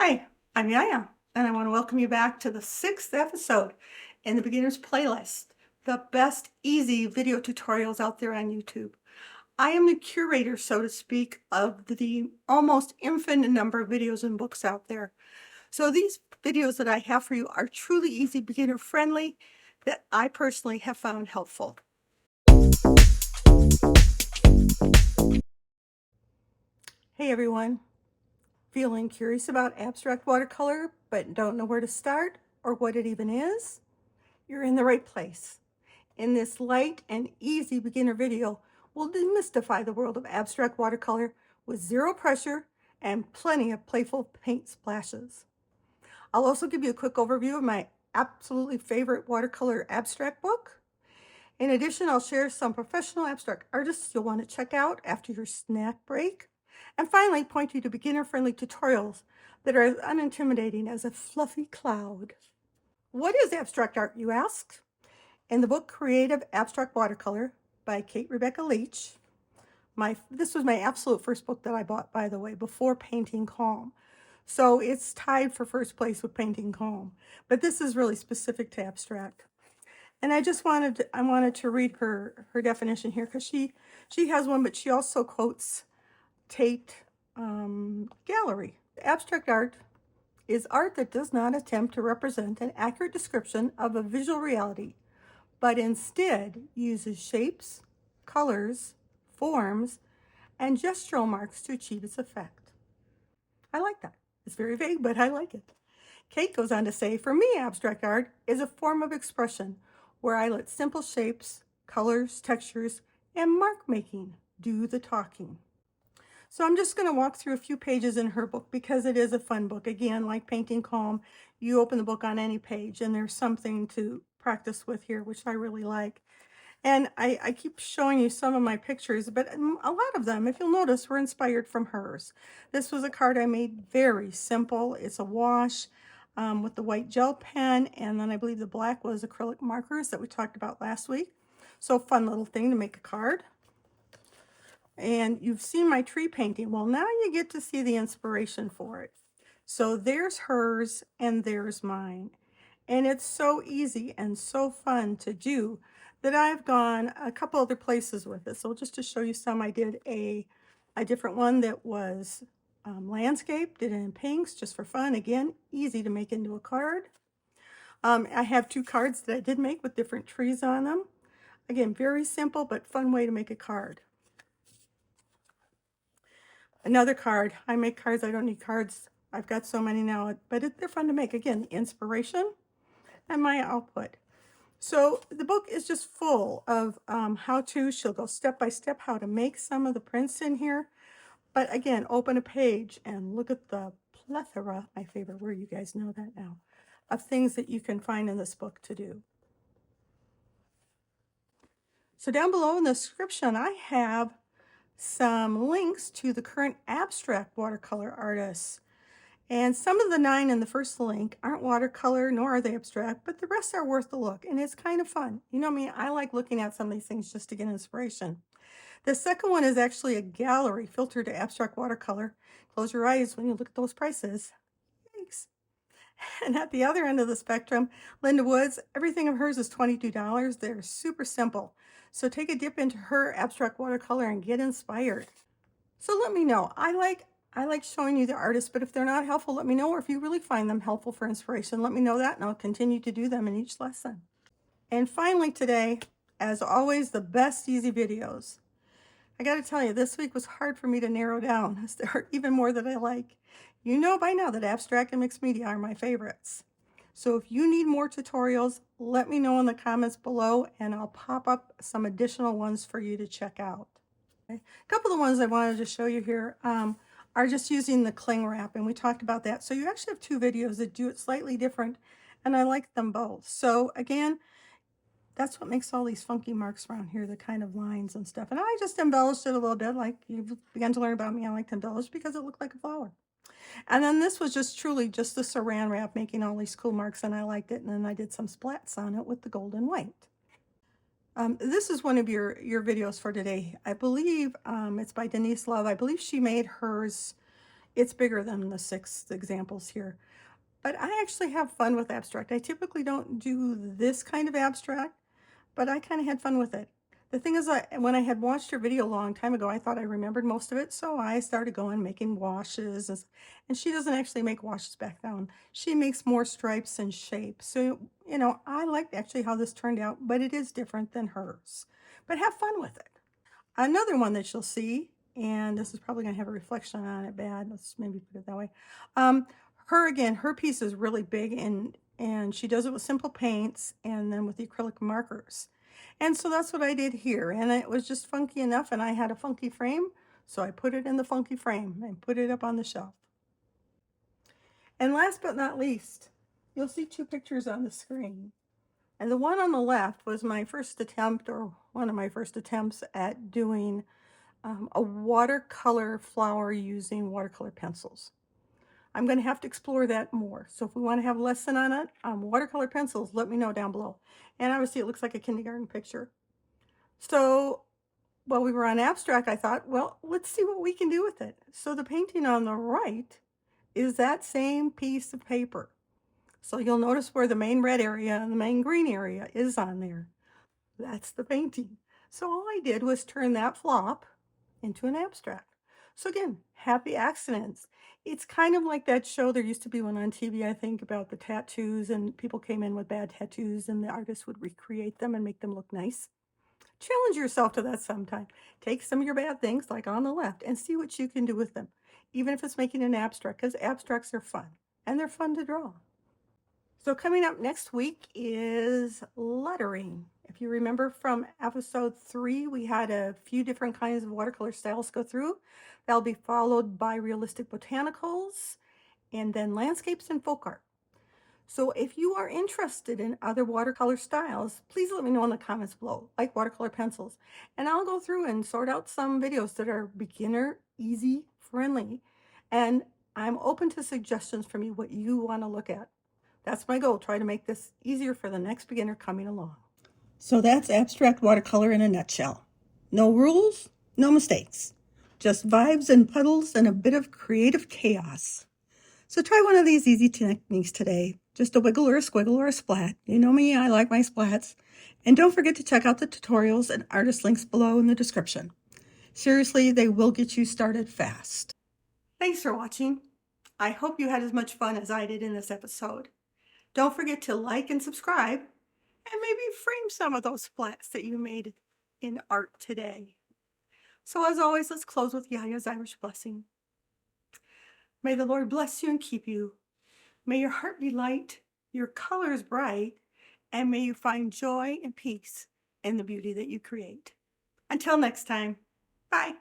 Hi, I'm Yaya, and I want to welcome you back to the 6th episode in the Beginner's Playlist, the best easy video tutorials out there on YouTube. I am the curator, so to speak, of the almost infinite number of videos and books out there. So these videos that I have for you are truly easy, beginner friendly, that I personally have found helpful. Hey everyone. Feeling curious about abstract watercolor, but don't know where to start or what it even is? You're in the right place. In this light and easy beginner video, we'll demystify the world of abstract watercolor with zero pressure and plenty of playful paint splashes. I'll also give you a quick overview of my absolutely favorite watercolor abstract book. In addition, I'll share some professional abstract artists you'll want to check out after your snack break. And finally, point you to beginner-friendly tutorials that are as unintimidating as a fluffy cloud. What is abstract art, you ask? In the book Creative Abstract Watercolor by Kate Rebecca Leach, this was my absolute first book that I bought, by the way, before Painting Calm. So it's tied for first place with Painting Calm, but this is really specific to abstract. And I wanted to read her definition here because she has one, but she also quotes Tate Gallery. Abstract art is art that does not attempt to represent an accurate description of a visual reality, but instead uses shapes, colors, forms, and gestural marks to achieve its effect. I like that. It's very vague, but I like it. Kate goes on to say, for me, abstract art is a form of expression where I let simple shapes, colors, textures, and mark making do the talking. So I'm just going to walk through a few pages in her book because it is a fun book. Again, like Painting Calm, you open the book on any page and there's something to practice with here, which I really like. And I keep showing you some of my pictures, but a lot of them, if you'll notice, were inspired from hers. This was a card I made very simple. It's a wash with the white gel pen, and then I believe the black was acrylic markers that we talked about last week. So fun little thing to make a card. And you've seen my tree painting. Well, now you get to see the inspiration for it. So there's hers and there's mine. And it's so easy and so fun to do that I've gone a couple other places with it. So just to show you some, I did a different one that was landscape, did it in pinks just for fun. Again, easy to make into a card. I have two cards that I did make with different trees on them. Again, very simple but fun way to make a card. Another card. I make cards. I don't need cards. I've got so many now, but they're fun to make. Again, inspiration and my output. So the book is just full of how-to. She'll go step by step how to make some of the prints in here. But again, open a page and look at the plethora, my favorite word, you guys know that now, of things that you can find in this book to do. So down below in the description, I have some links to the current abstract watercolor artists. And some of the 9 in the first link aren't watercolor, nor are they abstract, but the rest are worth a look, and it's kind of fun. You know me, I like looking at some of these things just to get inspiration. The second one is actually a gallery filtered to abstract watercolor. Close your eyes when you look at those prices. Thanks. And at the other end of the spectrum, Linda Woods, everything of hers is $22. They're super simple. So take a dip into her abstract watercolor and get inspired. So let me know. I like showing you the artists, but if they're not helpful, let me know. Or if you really find them helpful for inspiration, let me know that, and I'll continue to do them in each lesson. And finally today, as always, the best easy videos. I got to tell you, this week was hard for me to narrow down, as there are even more that I like. You know by now that abstract and mixed media are my favorites. So if you need more tutorials, let me know in the comments below, and I'll pop up some additional ones for you to check out. Okay. A couple of the ones I wanted to show you here are just using the cling wrap, and we talked about that. So you actually have two videos that do it slightly different, and I like them both. So again, that's what makes all these funky marks around here, the kind of lines and stuff. And I just embellished it a little bit, like you've begun to learn about me. I like to embellish because it looked like a flower. And then this was just truly just the saran wrap making all these cool marks, and I liked it. And then I did some splats on it with the gold and white. This is one of your videos for today. I believe it's by Denise Love. I believe she made hers It's bigger than the 6 examples here. But I actually have fun with abstract. I typically don't do this kind of abstract, but I kind of had fun with it. The thing is, when I had watched her video a long time ago, I thought I remembered most of it, so I started going making washes. And she doesn't actually make washes back down. She makes more stripes and shapes. So, I liked actually how this turned out, but it is different than hers. But have fun with it. Another one that you'll see, and this is probably going to have a reflection on it bad. Let's maybe put it that way. Um, her piece is really big, and she does it with simple paints and then with the acrylic markers. And so that's what I did here. And it was just funky enough, and I had a funky frame, so I put it in the funky frame and put it up on the shelf. And last but not least, you'll see 2 pictures on the screen. And the one on the left was my first attempt, or one of my first attempts at doing a watercolor flower using watercolor pencils. I'm going to have to explore that more. So if we want to have a lesson on it, watercolor pencils, let me know down below. And obviously it looks like a kindergarten picture. So while we were on abstract, I thought, well, let's see what we can do with it. So the painting on the right is that same piece of paper. So you'll notice where the main red area and the main green area is on there. That's the painting. So all I did was turn that flop into an abstract. So again, happy accidents. It's kind of like that show, there used to be one on TV, I think, about the tattoos, and people came in with bad tattoos and the artist would recreate them and make them look nice. Challenge yourself to that sometime. Take some of your bad things, like on the left, and see what you can do with them, even if it's making an abstract, because abstracts are fun, and they're fun to draw. So coming up next week is lettering. If you remember from episode 3, we had a few different kinds of watercolor styles go through. That'll be followed by realistic botanicals and then landscapes and folk art. So if you are interested in other watercolor styles, please let me know in the comments below, like watercolor pencils. And I'll go through and sort out some videos that are beginner, easy, friendly. And I'm open to suggestions from you, what you want to look at. That's my goal, try to make this easier for the next beginner coming along. So that's abstract watercolor in a nutshell. No rules, no mistakes. Just vibes and puddles and a bit of creative chaos. So try one of these easy techniques today. Just a wiggle or a squiggle or a splat. You know me, I like my splats. And don't forget to check out the tutorials and artist links below in the description. Seriously, they will get you started fast. Thanks for watching. I hope you had as much fun as I did in this episode. Don't forget to like and subscribe, and maybe frame some of those splats that you made in art today. So as always, let's close with Yaya's Irish blessing. May the Lord bless you and keep you. May your heart be light, your colors bright, and may you find joy and peace in the beauty that you create. Until next time, bye.